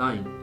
9।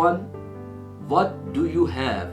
1, What do you have?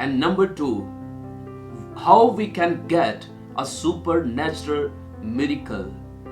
And number 2, how we can get a supernatural miracle?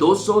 200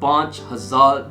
5000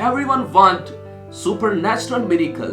everyone want supernatural miracle।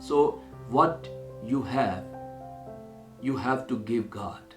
So what you have to give God।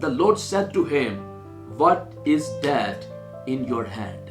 The Lord said to him, What is that in your hand?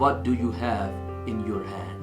What do you have in your hand?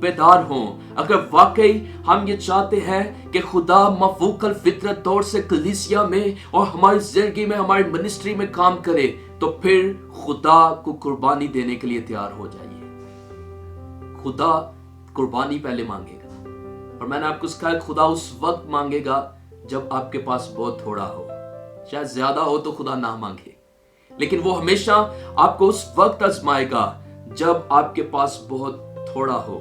بیدار ہوں. اگر واقعی ہم یہ چاہتے ہیں کہ خدا مفوق الفطرت طور سے کلیسیا میں اور ہماری زندگی میں، ہماری منسٹری میں کام کرے، تو پھر خدا کو قربانی دینے کے لیے تیار ہو جائیے. خدا قربانی پہلے مانگے گا، اور میں نے آپ کو کہا خدا اس وقت مانگے گا جب آپ کے پاس بہت تھوڑا ہو. شاید زیادہ ہو تو خدا نہ مانگے، لیکن وہ ہمیشہ آپ کو اس وقت آزمائے گا جب آپ کے پاس بہت تھوڑا ہو.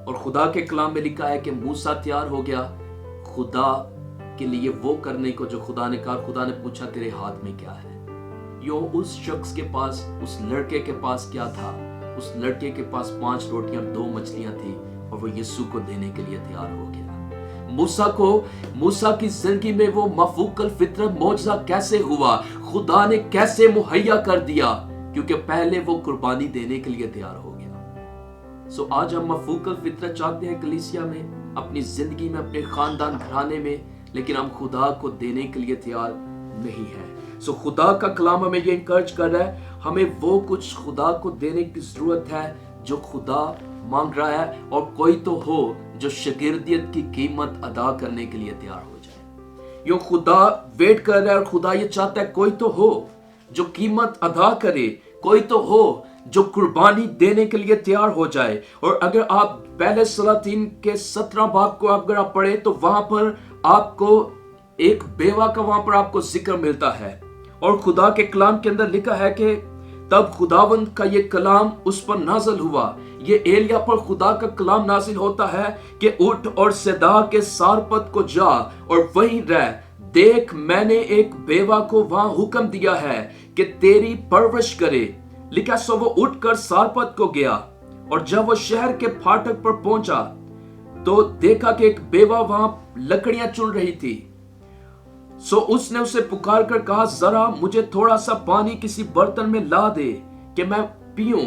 اور خدا کے کلام میں لکھا ہے کہ موسیٰ تیار ہو گیا خدا کے لیے وہ کرنے کو جو خدا نے کہا. خدا نے پوچھا تیرے ہاتھ میں کیا ہے؟ یوں اس شخص کے پاس، اس لڑکے کے پاس کیا تھا؟ اس لڑکے کے پاس 5 روٹیاں اور 2 مچھلیاں تھی، اور وہ یسوع کو دینے کے لیے تیار ہو گیا. موسیٰ کی زندگی میں وہ مفوق الفطرت معجزہ کیسے ہوا؟ خدا نے کیسے مہیا کر دیا؟ کیونکہ پہلے وہ قربانی دینے کے لیے تیار ہو گیا. آج ہم مفوق الفطرت چاہتے ہیں کلیسیا میں، اپنی زندگی میں، اپنے خاندان گھرانے میں، لیکن ہم خدا کو دینے کے لیے تیار نہیں ہیں. خدا کا کلام ہمیں یہ انکرج کر رہا ہے، ہمیں وہ کچھ خدا کو دینے کی ضرورت ہے جو خدا مانگ رہا ہے، اور کوئی تو ہو جو شاگردیت کی قیمت ادا کرنے کے لیے تیار ہو جائے. یوں خدا ویٹ کر رہا ہے، اور خدا یہ چاہتا ہے کوئی تو ہو جو قیمت ادا کرے، کوئی تو ہو جو قربانی دینے کے لیے تیار ہو جائے. اور اگر آپ پہلے سلاطین کے 17 باب کو اگر آپ پڑھیں تو وہاں پر آپ کو ایک بیوہ کا وہاں پر آپ کو ذکر ملتا ہے، اور خدا کے کلام کے اندر لکھا ہے کہ تب خداوند کا یہ کلام اس پر نازل ہوا. یہ ایلیا پر خدا کا کلام نازل ہوتا ہے کہ اٹھ اور صدا کے سارپت کو جا اور وہیں رہ. دیکھ میں نے ایک بیوہ کو وہاں حکم دیا ہے کہ تیری پرورش کرے. لکھا سو وہ اٹھ کر سارپت کو گیا، اور جب وہ شہر کے پھاٹک پر پہنچا تو دیکھا کہ ایک بیوہ وہاں لکڑیاں چن رہی تھی. اس نے اسے پکار کر کہا ذرا مجھے تھوڑا سا پانی کسی برتن میں لا دے کہ میں پیوں.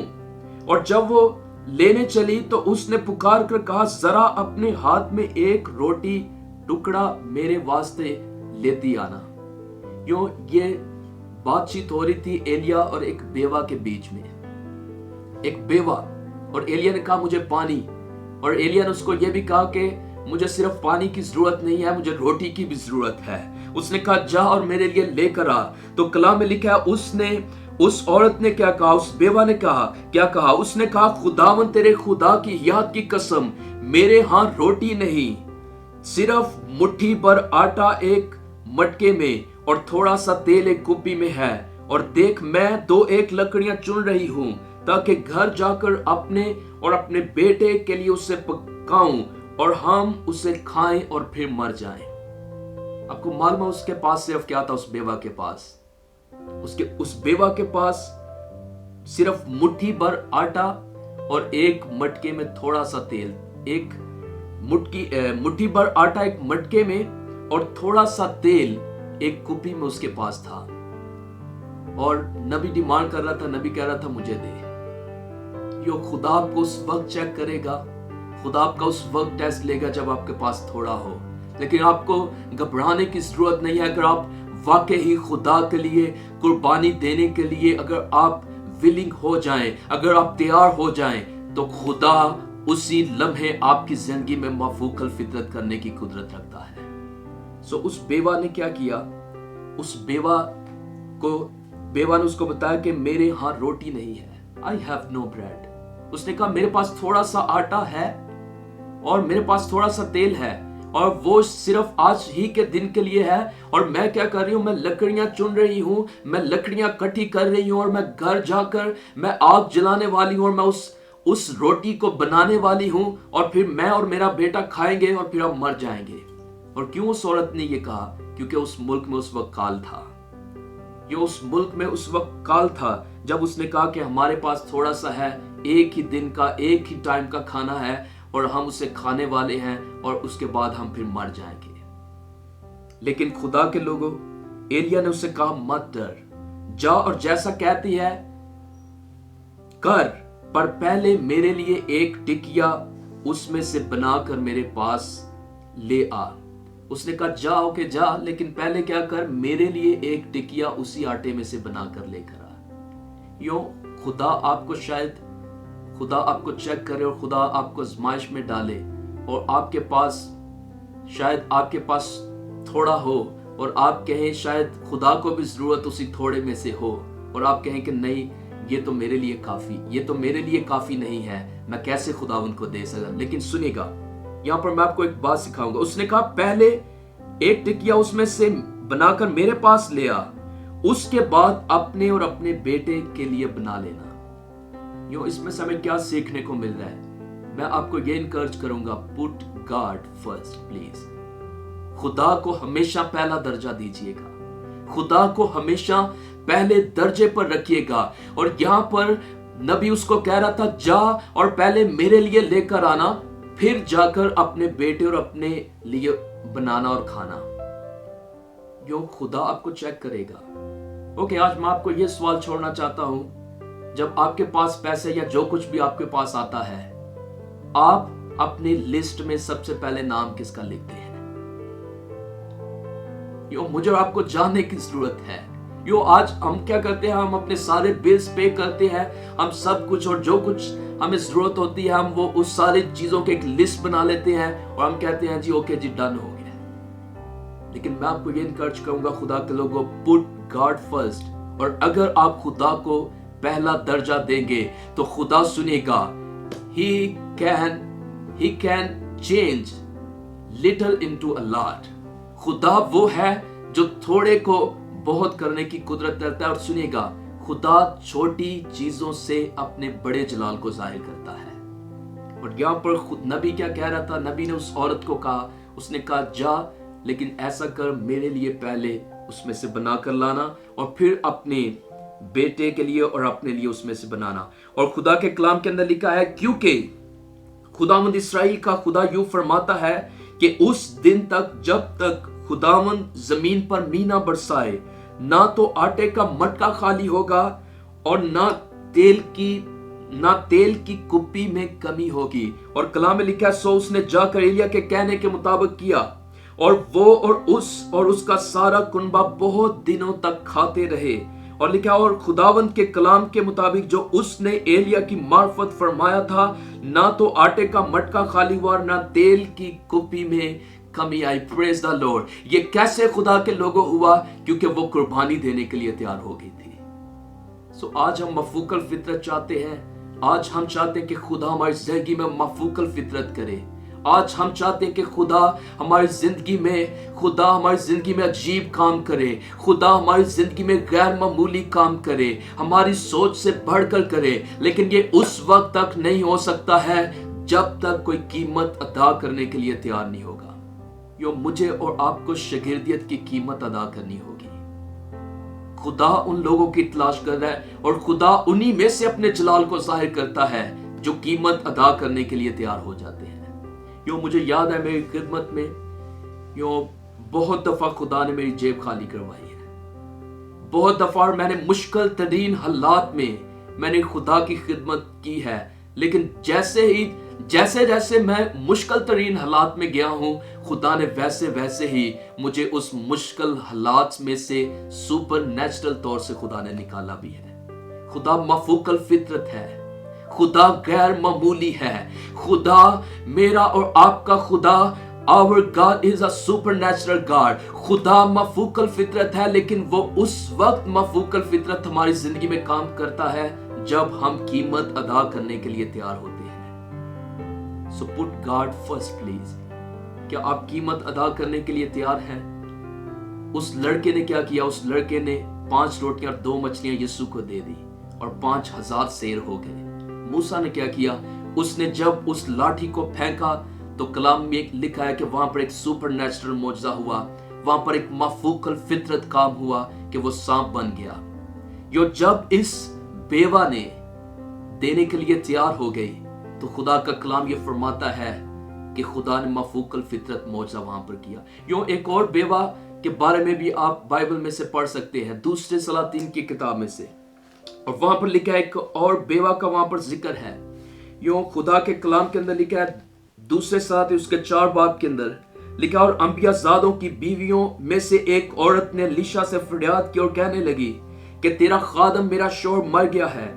اور جب وہ لینے چلی تو اس نے پکار کر کہا ذرا اپنے ہاتھ میں ایک روٹی ٹکڑا میرے واسطے لیتی آنا. یوں یہ بات چیت ہو رہی تھی ایلیا اور ایک بیوہ کے بیچ میں. ایک بیوہ، اور ایلیا نے کہا مجھے پانی، اور ایلیا نے اس کو یہ بھی کہا کہ مجھے صرف پانی کی ضرورت نہیں ہے، مجھے روٹی کی بھی ضرورت ہے. اس نے کہا جا اور میرے لیے لے کر آ. تو کلام میں لکھا ہے اس عورت نے کیا کہا، اس بیوہ نے کیا کہا؟ اس نے کہا خداوند تیرے خدا کی یاد کی قسم میرے ہاں روٹی نہیں، صرف مٹھی بھر آٹا ایک مٹکے میں اور تھوڑا سا تیل ایک کپی میں ہے. اور دیکھ میں 2 لکڑیاں چن رہی ہوں تاکہ گھر جا کر اپنے اور اپنے بیٹے کے لیے اسے پکاؤں اور ہم اسے کھائیں اور پھر مر جائیں. آپ کو معلوم ہے اس کے پاس صرف کیا تھا؟ اس بیوہ کے پاس اس بیوہ کے پاس صرف مٹھی بھر آٹا اور ایک مٹکے میں تھوڑا سا تیل. ایک مٹھی بھر آٹا ایک مٹکے میں اور تھوڑا سا تیل ایک کپی میں اس کے پاس تھا. اور نبی ڈیمانڈ کر رہا تھا، نبی کہہ رہا تھا مجھے دے. یہ خدا آپ کو اس وقت چیک کرے گا، خدا آپ کا اس وقت ٹیسٹ لے گا جب آپ کے پاس تھوڑا ہو. لیکن آپ کو گھبرانے کی ضرورت نہیں ہے. اگر آپ واقعی خدا کے لیے قربانی دینے کے لیے اگر آپ ولنگ ہو جائیں، اگر آپ تیار ہو جائیں، تو خدا اسی لمحے آپ کی زندگی میں مفوق الفطرت کرنے کی قدرت رکھتا ہے. اس بیوہ نے کیا کیا؟ اس بیوہ نے اس کو بتایا کہ میرے ہاں روٹی نہیں ہے. I have no bread. اس نے کہا میرے پاس تھوڑا سا آٹا ہے اور میرے پاس تھوڑا سا تیل ہے، اور وہ صرف آج ہی کے دن کے لیے ہے. اور میں کیا کر رہی ہوں؟ میں لکڑیاں چن رہی ہوں، میں لکڑیاں کٹھی کر رہی ہوں، اور میں گھر جا کر میں آگ جلانے والی ہوں، اور میں اس روٹی کو بنانے والی ہوں، اور پھر میں اور میرا بیٹا کھائیں گے اور پھر ہم مر جائیں گے. اور کیوں اس عورت نے یہ کہا؟ کیونکہ اس ملک میں اس وقت کال تھا. یہ اس ملک میں اس وقت کال تھا جب اس نے کہا کہ ہمارے پاس تھوڑا سا ہے، ایک ہی دن کا، ایک ہی ٹائم کا کھانا ہے، اور ہم اسے کھانے والے ہیں، اور اس کے بعد ہم پھر مر جائیں گے. لیکن خدا کے لوگوں، ایلیا نے اسے کہا مت ڈر، جا اور جیسا کہتی ہے کر، پر پہلے میرے لیے ایک ٹکیا اس میں سے بنا کر میرے پاس لے آ. اس نے کہا جاؤ کہ جا، لیکن پہلے کیا کر؟ میرے لیے ایک ٹکیا اسی آٹے میں سے بنا کر لے کر آ. یوں خدا آپ کو شاید خدا آپ کو چیک کرے اور خدا آپ کو آزمائش میں ڈالے اور آپ کے پاس شاید آپ کے پاس تھوڑا ہو اور آپ کہیں شاید خدا کو بھی ضرورت اسی تھوڑے میں سے ہو اور آپ کہیں کہ نہیں یہ تو میرے لیے کافی نہیں ہے، میں کیسے خدا ان کو دے سکا۔ لیکن سنیے گا، یہاں پر میں آپ کو ایک بات سکھاؤں گا۔ اس نے کہا پہلے ایک ٹکیا اس میں سے بنا کر میرے پاس لے آ، اس کے بعد اپنے اور اپنے بیٹے کے لیے بنا لینا۔ اس میں سے ہمیں کیا سیکھنے کو مل رہا ہے؟ میں آپ کو یہ انکرج کروں گا، پٹ گاڈ فرسٹ پلیز۔ خدا کو ہمیشہ پہلا درجہ دیجئے گا، خدا کو ہمیشہ پہلے درجے پر رکھیے گا۔ اور یہاں پر نبی اس کو کہہ رہا تھا جا اور پہلے میرے لیے لے کر آنا، پھر جا کر اپنے بیٹے اور اپنے لیے بنانا اور کھانا۔ خدا آپ کو چیک کرے گا۔ اوکے، آج میں آپ کو یہ سوال چھوڑنا چاہتا ہوں، جب آپ کے پاس پیسے یا جو کچھ بھی آپ کے پاس آتا ہے، آپ اپنی لسٹ میں سب سے پہلے نام کس کا لکھتے ہیں؟ مجھے اور آپ کو جاننے کی ضرورت ہے۔ آج ہم کیا کرتے ہیں؟ ہم اپنے سارے بلز پے کرتے ہیں، ہم سب کچھ اور جو کچھ ہمیں ضرورت ہوتی ہے ہم وہ اس ساری چیزوں کے ایک لسٹ بنا لیتے ہیں اور ہم کہتے ہیں جی اوکے جی ڈن ہو گیا۔ لیکن میں آپ کو یہ انکرج کروں گا خدا کے لوگوں، پٹ گاڈ فرسٹ۔ اور اگر آپ خدا کو پہلا درجہ دیں گے تو خدا سنے گا، He can change little into a lot۔ خدا وہ ہے جو تھوڑے کو بہت کرنے کی قدرت رکھتا ہے۔ اور سنیے گا، خدا چھوٹی چیزوں سے اپنے بڑے جلال کو ظاہر کرتا ہے۔ اور یہاں پر نبی کیا کہہ رہا تھا؟ نبی نے اس عورت کو کہا، اس نے کہا جا، لیکن ایسا کر میرے لیے پہلے اس میں سے بنا کر لانا اور پھر اپنے بیٹے کے لیے اور اپنے لیے اس میں سے بنانا۔ اور خدا کے کلام کے اندر لکھا ہے، کیونکہ خداوند اسرائیل کا خدا یوں فرماتا ہے کہ اس دن تک جب تک خداوند زمین پر می نہ برسائے، نہ تو آٹے کا مٹکا خالی ہوگا اور نہ تیل کی کپی میں کمی ہوگی۔ اور کلام میں لکھا ہے، سو اس نے جا کر ایلیا کے کہنے کے مطابق کیا، اور وہ اور اس کا سارا کنبہ بہت دنوں تک کھاتے رہے۔ اور لکھا، اور خداوند کے کلام کے مطابق جو اس نے ایلیا کی معرفت فرمایا تھا، نہ تو آٹے کا مٹکا خالی ہوا اور نہ تیل کی کپی میں کمی آئی۔ پریز دا لارڈ۔ یہ کیسے خدا کے لوگوں ہوا؟ کیونکہ وہ قربانی دینے کے لیے تیار ہو گئی تھی۔ آج ہم مفوق الفطرت چاہتے ہیں، آج ہم چاہتے ہیں کہ خدا ہماری زندگی میں مفوق الفطرت کرے۔ آج ہم چاہتے ہیں کہ خدا ہماری زندگی میں عجیب کام کرے، خدا ہماری زندگی میں غیر معمولی کام کرے، ہماری سوچ سے بڑھ کر کرے۔ لیکن یہ اس وقت تک نہیں ہو سکتا ہے جب تک کوئی قیمت ادا کرنے کے لیے تیار نہیں ہوگا۔ مجھے اور آپ کو شاگردیت کی قیمت ادا کرنی ہوگی۔ خدا ان لوگوں کی تلاش کر رہا ہے اور خدا انہی میں سے اپنے جلال کو ظاہر کرتا ہے جو قیمت ادا کرنے کے لیے تیار ہو جاتے ہیں۔ مجھے یاد ہے میری خدمت میں بہت دفعہ خدا نے میری جیب خالی کروائی ہے، بہت دفعہ میں نے مشکل ترین حالات میں میں نے خدا کی خدمت کی ہے۔ لیکن جیسے میں مشکل ترین حالات میں گیا ہوں، خدا نے ویسے ہی مجھے اس مشکل حالات میں سے سپر نیچرل طور سے خدا نے نکالا بھی ہے۔ خدا مفوق الفطرت ہے، خدا غیر معمولی ہے۔ خدا میرا اور آپ کا خدا، our God is a supernatural God۔ خدا مفوق الفطرت ہے، لیکن وہ اس وقت مفوق الفطرت ہماری زندگی میں کام کرتا ہے جب ہم قیمت ادا کرنے کے لیے تیار ہوتے ہیں۔ So put God first please۔ کیا آپ قیمت ادا کرنے کے لیے تیار ہیں؟ اس لڑکے نے کیا کیا؟ اس لڑکے نے 5 روٹیاں اور 2 مچھلیاں یسوع کو دے دی اور 5000 سیر ہو گئے۔ موسیٰ نے کیا کیا؟ اس نے جب اس لاٹھی کو پھینکا تو کلام میں لکھا ہے کہ وہاں پر ایک سپر نیچرل معجزہ ہوا، وہاں پر ایک مفوق الفطرت کام ہوا کہ وہ سانپ بن گیا۔ جب اس بیوہ نے دینے کے لیے تیار ہو گئی تو خدا کا کلام یہ فرماتا ہے کہ خدا نے مفوق الفطرت معجزہ وہاں پر کیا۔ ایک اور بیوہ کے بارے میں بھی آپ بائبل میں سے پڑھ سکتے ہیں، دوسرے سلاطین کی کتاب میں سے، اور وہاں پر لکھا ہے ایک اور بیوہ کا وہاں پر ذکر ہے۔ خدا کے کلام کے اندر لکھا ہے، دوسرے سلاطین اس کے 4 باب کے اندر لکھا، اور انبیاء زادوں کی بیویوں میں سے ایک عورت نے الیشا سے فریاد کی اور کہنے لگی کہ تیرا خادم میرا شوہر مر گیا ہے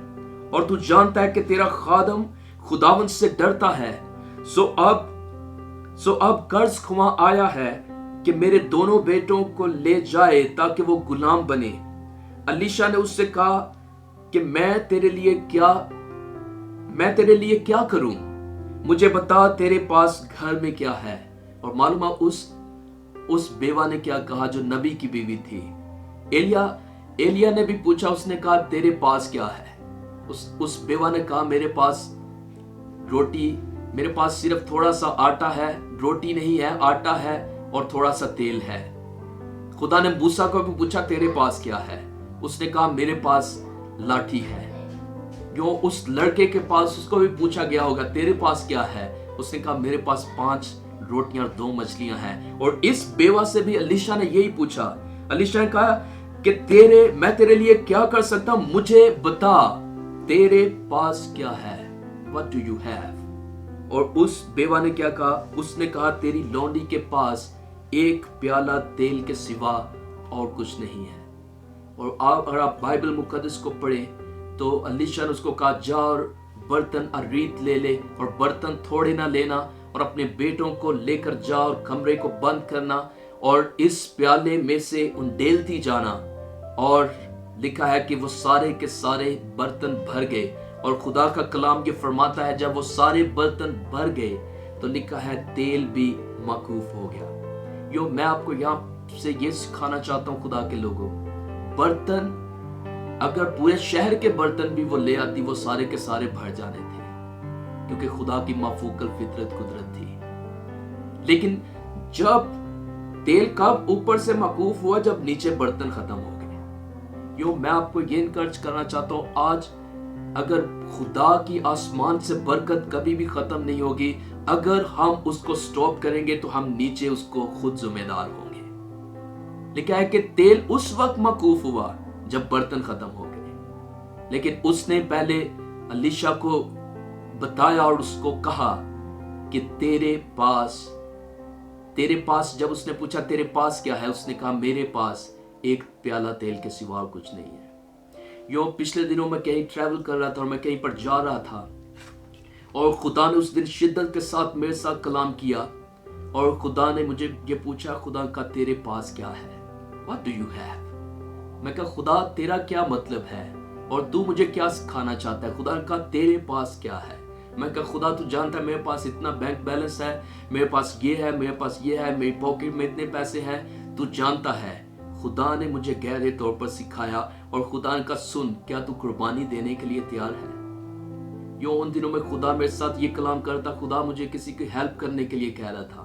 اور تو جانتا ہے کہ تیرا خادم خداوند سے ڈرتا ہے، سو اب قرض خواں آیا ہے کہ میرے دونوں بیٹوں کو لے جائے تاکہ وہ غلام بنے۔ الیشا نے اس سے کہا کہ میں تیرے لیے کیا کروں؟ مجھے بتا تیرے پاس گھر میں کیا ہے؟ اور معلوم ہے اس بیوہ نے کیا کہا جو نبی کی بیوی تھی۔ ایلیا نے بھی پوچھا، اس نے کہا تیرے پاس کیا ہے؟ اس بیوہ نے کہا میرے پاس صرف تھوڑا سا آٹا ہے، روٹی نہیں ہے، آٹا ہے اور تھوڑا سا تیل ہے۔ خدا نے موسیٰ کو بھی پوچھا تیرے پاس کیا ہے؟ اس نے کہا میرے پاس لاٹھی ہے۔ جو اس لڑکے کے پاس، اس کو بھی پوچھا گیا ہوگا تیرے پاس کیا ہے؟ اس نے کہا میرے پاس 5 روٹیاں اور 2 مچھلیاں ہیں۔ اور اس بیوہ سے بھی الیشا نے یہی پوچھا۔ الیشا نے کہا کہ میں تیرے لیے کیا کر سکتا ہوں؟ مجھے بتا تیرے پاس کیا ہے؟ What do you have؟ اور اس بیوہ نے کیا کہا؟ اس نے کہا تیری لونڈی کے پاس 1 پیالہ تیل کے سوا اور کچھ نہیں ہے۔ اور اگر آپ بائبل مقدس کو پڑھیں تو الیشا نے اس کو کہا جا اور برتن اریت لے لے، اور برتن تھوڑے نہ لینا، اور اپنے بیٹوں کو لے کر جا اور کمرے کو بند کرنا اور اس پیالے میں سے انڈیلتی جانا۔ اور لکھا ہے کہ وہ سارے کے سارے برتن بھر گئے، اور خدا کا کلام یہ فرماتا ہے جب وہ سارے برتن بھر گئے تو لکھا ہے تیل بھی موقوف ہو گیا۔ میں آپ کو یہاں سے یہ سکھانا چاہتا ہوں خدا کے لوگوں، برتن اگر پورے شہر کے برتن بھی وہ لے آتی وہ سارے کے سارے بھر جانے تھے، کیونکہ خدا کی مافوق الفطرت قدرت تھی۔ لیکن جب تیل کب اوپر سے موقوف ہوا؟ جب نیچے برتن ختم ہو گئے۔ میں آپ کو یہ انکرج کرنا چاہتا ہوں، آج اگر خدا کی آسمان سے برکت کبھی بھی ختم نہیں ہوگی، اگر ہم اس کو سٹاپ کریں گے تو ہم نیچے اس کو خود ذمہ دار ہوں گے۔ لکھا ہے کہ تیل اس وقت موقوف ہوا جب برتن ختم ہو گئے، لیکن اس نے پہلے الیشا کو بتایا اور اس کو کہا کہ تیرے پاس جب اس نے پوچھا تیرے پاس کیا ہے، اس نے کہا میرے پاس 1 پیالہ تیل کے سوا کچھ نہیں ہے۔ پچھلے دنوں میں کہیں ٹریول کر رہا تھا اور میں کہیں پر جا رہا تھا، اور خدا نے اس دن شدت کے ساتھ میرے ساتھ کلام کیا، اور خدا نے مجھے یہ پوچھا، خدا کا تیرے پاس کیا ہے؟ What do you have؟ میں کہا خدا تیرا کیا مطلب ہے اور تو مجھے کیا سکھانا چاہتا ہے؟ خدا نے کہا تیرے پاس کیا ہے؟ میں کہا خدا تو جانتا ہے میرے پاس اتنا بینک بیلنس ہے، میرے پاس یہ ہے، میرے پاس یہ ہے، میری پاکٹ میں اتنے پیسے ہیں، تو جانتا ہے۔ خدا نے مجھے گہرے طور پر سکھایا، اور خدا نے کہا سن، کیا تو قربانی دینے کے لیے تیار ہے؟ ان دنوں میں خدا میرے ساتھ یہ کلام کرتا، خدا مجھے کسی کی ہیلپ کرنے کے لیے کہہ رہا تھا۔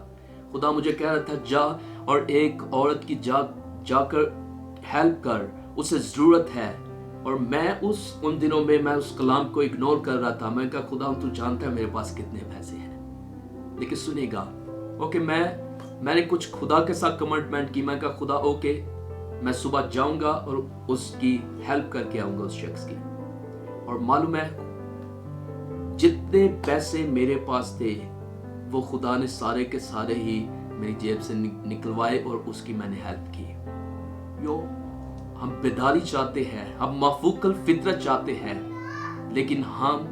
خدا مجھے کہہ رہا تھا جا اور ایک عورت کی جا کر ہیلپ کر، اسے ضرورت ہے۔ اور میں ان دنوں میں اس کلام کو اگنور کر رہا تھا۔ میں کہا خدا تو جانتا ہے میرے پاس کتنے پیسے ہیں، لیکن سنے گا اوکے، میں نے کچھ خدا کے ساتھ کمٹمنٹ کی۔ میں کہا خدا اوکے، میں صبح جاؤں گا اور اس کی ہیلپ کر کے آؤں گا اس شخص کی۔ اور معلوم ہے جتنے پیسے میرے پاس تھے وہ خدا نے سارے کے سارے ہی میری جیب سے نکلوائے اور اس کی میں نے ہیلپ کی۔ ہم بیداری چاہتے ہیں، ہم مافوق الفطرت چاہتے ہیں، لیکن ہم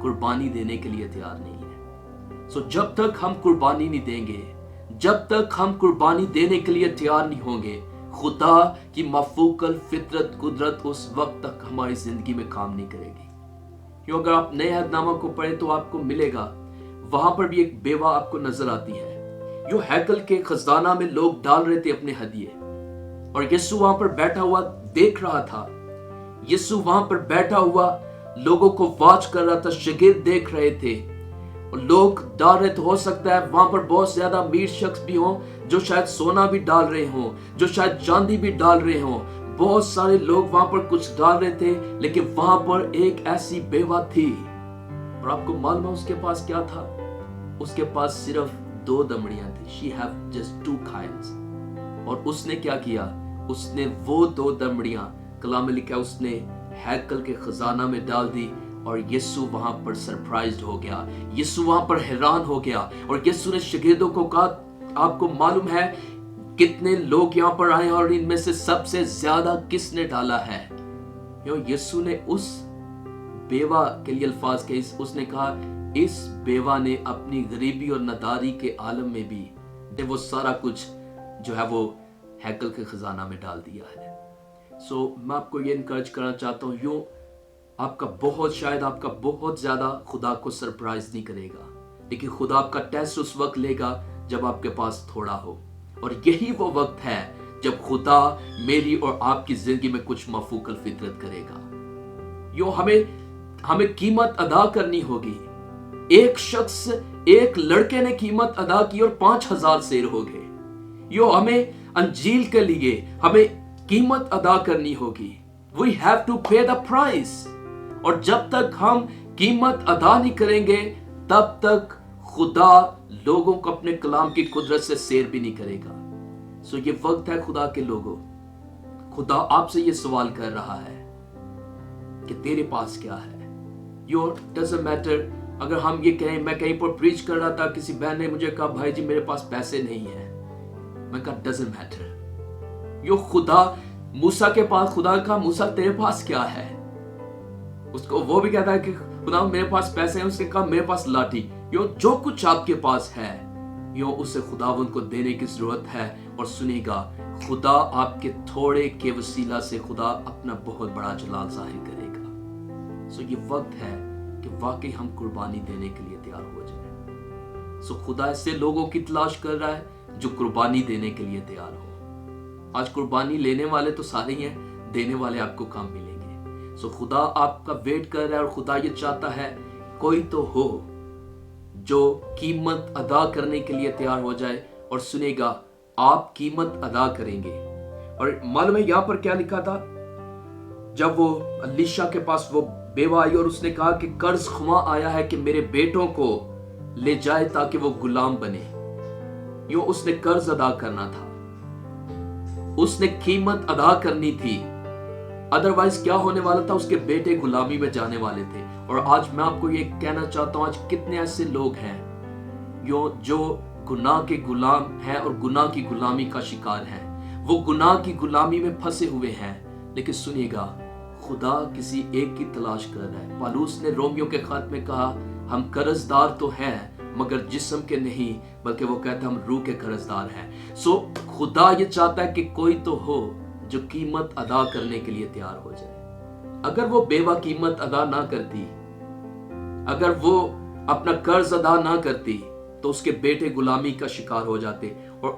قربانی دینے کے لیے تیار نہیں ہیں۔ جب تک ہم قربانی نہیں دیں گے، جب تک ہم قربانی دینے کے لیے تیار نہیں ہوں گے، خدا کی مافوق الفطرت قدرت اس وقت تک ہماری زندگی میں کام نہیں کرے گی۔ اگر آپ نئے عہد نامہ کو پڑھیں تو آپ کو ملے گا وہاں پر بھی ایک بیوہ آپ کو نظر آتی ہے۔ ہیکل کے خزانہ میں لوگ ڈال رہے تھے اپنے ہدیے، اور یسوع وہاں پر بیٹھا ہوا دیکھ رہا تھا۔ یسوع وہاں پر بیٹھا ہوا لوگوں کو واچ کر رہا تھا، شاگرد دیکھ رہے تھے، اور لوگ ڈال رہے تھے۔ ہو سکتا ہے وہاں پر بہت زیادہ امیر شخص بھی ہوں جو شاید سونا بھی ڈال رہے ہوں، جو شاید چاندی بھی ڈال رہے ہوں، بہت سارے لوگ وہاں پر کچھ ڈال رہے تھے، لیکن وہاں پر ایک ایسی بیوہ تھی، اور آپ کو معلوم ہے اس کے پاس کیا تھا؟ اس کے پاس صرف 2 دمڑیاں تھی۔ She have just 2 coins۔ اور اس نے کیا کیا؟ اس نے وہ 2 دمڑیاں، کلام میں لکھا اس نے ہیکل کے خزانہ میں ڈال دی، اور یسوع وہاں پر سرپرائزڈ ہو گیا، یسوع وہاں پر حیران ہو گیا۔ اور یسوع نے شاگردوں کو کہا آپ کو معلوم ہے کتنے لوگ یہاں پر آئے ہیں اور ان میں سے سب سے زیادہ کس نے ڈالا ہے؟ یسوع نے اس بیوہ کے لیے الفاظ کے اس نے کہا اس بیوہ نے اپنی غریبی اور نداری کے عالم میں بھی وہ سارا کچھ جو ہے وہ ہیکل کے خزانہ میں ڈال دیا ہے. سو میں آپ کو یہ انکریج کرنا چاہتا ہوں، یوں آپ کا بہت زیادہ خدا کو سرپرائز نہیں کرے گا، لیکن خدا آپ کا ٹیسٹ اس وقت لے گا جب آپ کے پاس تھوڑا ہو. اور یہی وہ وقت ہے جب خدا میری اور آپ کی زندگی میں کچھ مفوق الفطرت کرے گا. یوں ہمیں قیمت ادا کرنی ہوگی. ایک شخص، ایک لڑکے نے قیمت ادا کی اور 5000 سیر ہو گئے. یوں ہمیں انجیل کے لیے ہمیں قیمت ادا کرنی ہوگی. We have to pay the price. اور جب تک ہم قیمت ادا نہیں کریں گے تب تک خدا لوگوں کو اپنے کلام کی قدرت سے سیر بھی نہیں کرے گا. سو یہ وقت ہے خدا کے لوگوں، خدا آپ سے یہ سوال کر رہا ہے کہ تیرے پاس کیا ہے. Your doesn't matter. اگر ہم یہ کہیں، میں کہیں پر پریچ کر رہا تھا، کسی بہن نے مجھے کہا بھائی جی میرے پاس پیسے نہیں ہیں. میں کہا doesn't matter. یو خدا موسیٰ کے پاس، خدا نے کہا موسیٰ تیرے پاس کیا ہے؟ اس کو وہ بھی کہتا ہے کہ خدا میرے پاس پیسے ہیں. اس نے کہا میرے پاس لاٹھی. یو جو کچھ آپ کے پاس ہے یو اسے خداوند کو دینے کی ضرورت ہے. اور سنیے گا خدا آپ کے تھوڑے کے وسیلہ سے خدا اپنا بہت بڑا جلال ظاہر کرے گا. سو یہ وقت ہے کہ واقعی ہم قربانی دینے کے لیے تیار ہو جائیں. سو خدا ایسے لوگوں کی تلاش کر رہا ہے جو قربانی دینے کے لیے تیار ہو. آج قربانی لینے والے تو سارے ہی ہیں، دینے والے آپ کو کام ملیں گے. سو خدا آپ کا ویٹ کر رہا ہے اور خدا یہ چاہتا ہے کوئی تو ہو جو قیمت ادا کرنے کے لیے تیار ہو جائے. اور سنے گا آپ قیمت ادا کریں گے. اور معلوم ہے یہاں پر کیا لکھا تھا؟ جب وہ الیشا کے پاس وہ بیوہ آئی اور اس نے کہا کہ قرض خواں آیا ہے کہ میرے بیٹوں کو لے جائے تاکہ وہ غلام بنے. یوں اس نے قرض ادا کرنا تھا، اس نے قیمت ادا کرنی تھی. ادروائز کیا ہونے والا تھا؟ اس کے بیٹے غلامی میں جانے والے تھے. اور آج میں آپ کو یہ کہنا چاہتا ہوں، آج کتنے ایسے لوگ ہیں جو گناہ کے غلام ہیں اور گناہ کی غلامی کا شکار ہیں. وہ گناہ کی غلامی میں پھنسے ہوئے ہیں. لیکن سنیے گا خدا کسی ایک کی تلاش کر رہا ہے. پالوس نے رومیو کے خط میں کہا ہم قرض دار تو ہیں مگر جسم کے نہیں، بلکہ وہ کہتا ہے ہم روح کے قرض دار ہیں. سو خدا یہ چاہتا ہے کہ کوئی تو ہو جو قیمت ادا کرنے کے لیے تیار ہو جائے. اگر وہ بیوہ قیمت ادا نہ کرتی، اگر وہ اپنا قرض ادا نہ کرتی تو اس کے بیٹے غلامی کا شکار ہو جاتے. اور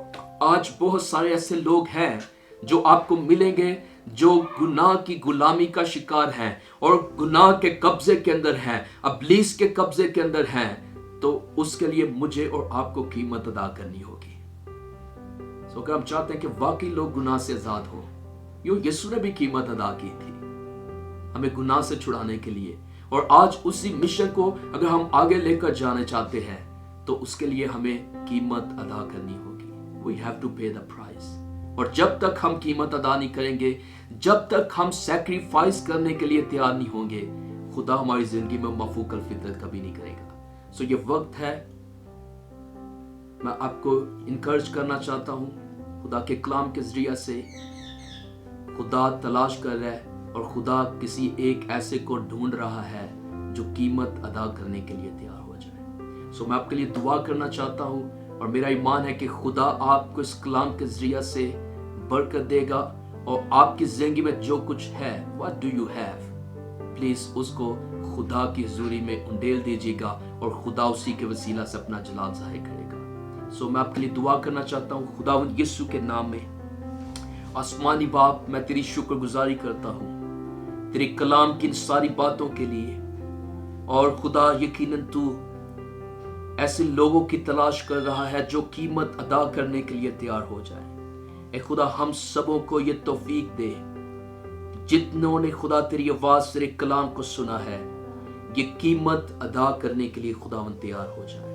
آج بہت سارے ایسے لوگ ہیں جو آپ کو ملیں گے جو گناہ کی غلامی کا شکار ہیں اور گناہ کے قبضے کے اندر ہیں، ابلیس کے قبضے کے اندر ہیں. تو اس کے لیے مجھے اور آپ کو قیمت ادا کرنی ہوگی. سو اگر ہم چاہتے ہیں کہ واقعی لوگ گناہ سے آزاد ہوں، یسوع نے بھی قیمت ادا کی تھی ہمیں گناہ سے چھڑانے کے لیے. اور آج اسی مشن کو اگر ہم آگے لے کر جانے چاہتے ہیں تو اس کے لیے ہمیں قیمت ادا کرنی ہوگی. We have to pay the price. اور جب تک ہم قیمت ادا نہیں کریں گے، جب تک ہم سیکریفائس کرنے کے لیے تیار نہیں ہوں گے، خدا ہماری زندگی میں مفوق الفطرت کبھی نہیں کرے گا. سو یہ وقت ہے، میں آپ کو انکریج کرنا چاہتا ہوں. خدا کے کلام کے ذریعہ سے خدا تلاش کر رہا ہے اور خدا کسی ایک ایسے کو ڈھونڈ رہا ہے جو قیمت ادا کرنے کے لیے تیار ہو جائے. سو میں آپ کے لیے دعا کرنا چاہتا ہوں اور میرا ایمان ہے کہ خدا آپ کو اس کلام کے ذریعہ سے برکت دے گا اور آپ کی زندگی میں جو کچھ ہے what do you have please اس کو خدا کی حضوری میں انڈیل دیجیے گا اور خدا اسی کے وسیلہ سے اپنا جلال ظاہر کرے گا. سو میں آپ کے لیے دعا کرنا چاہتا ہوں. خداوند یسوع کے نام میں آسمانی باپ، میں تیری شکر گزاری کرتا ہوں تیرے کلام کی ان ساری باتوں کے لیے. اور خدا یقیناً تو ایسے لوگوں کی تلاش کر رہا ہے جو قیمت ادا کرنے کے لیے تیار ہو جائے. اے خدا ہم سبوں کو یہ توفیق دے جتنوں نے خدا تیری آواز تیرے کلام کو سنا ہے، یہ قیمت ادا کرنے کے لیے خداوند تیار ہو جائے.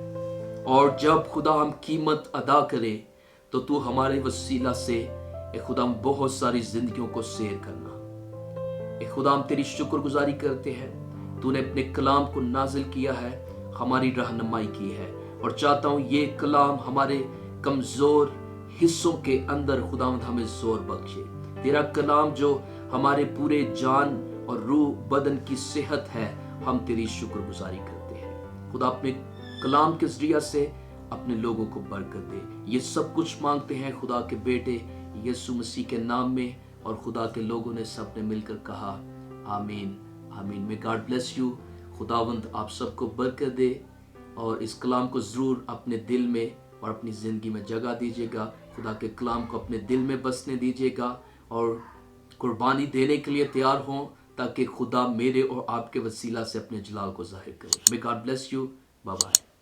اور جب خدا ہم قیمت ادا کریں تو تو ہمارے وسیلہ سے اے خدا ہم بہت ساری زندگیوں کو سیر کرنا. اے خدا ہم تیری شکر گزاری کرتے ہیں، تو نے اپنے کلام کو نازل کیا ہے، ہماری رہنمائی کی ہے. اور چاہتا ہوں یہ کلام ہمارے کمزور حصوں کے اندر خداوند ہمیں زور بخشے. تیرا کلام جو ہمارے پورے جان اور روح بدن کی صحت ہے، ہم تیری شکر گزاری کرتے ہیں۔ خدا اپنے کلام کے ذریعہ سے اپنے لوگوں کو برکت دے۔ یہ سب کچھ مانگتے ہیں خدا کے بیٹے یسوع مسیح کے نام میں، اور خدا کے لوگوں نے سب نے مل کر کہا آمین آمین۔ میں گاڈ بلیس یو۔ خداوند آپ سب کو برکت دے، اور اس کلام کو ضرور اپنے دل میں اور اپنی زندگی میں جگہ دیجیے گا۔ خدا کے کلام کو اپنے دل میں بسنے دیجیے گا، اور قربانی دینے کے لیے تیار ہوں، تاکہ خدا میرے اور آپ کے وسیلہ سے اپنے جلال کو ظاہر کرے۔ میں God bless you. Bye bye.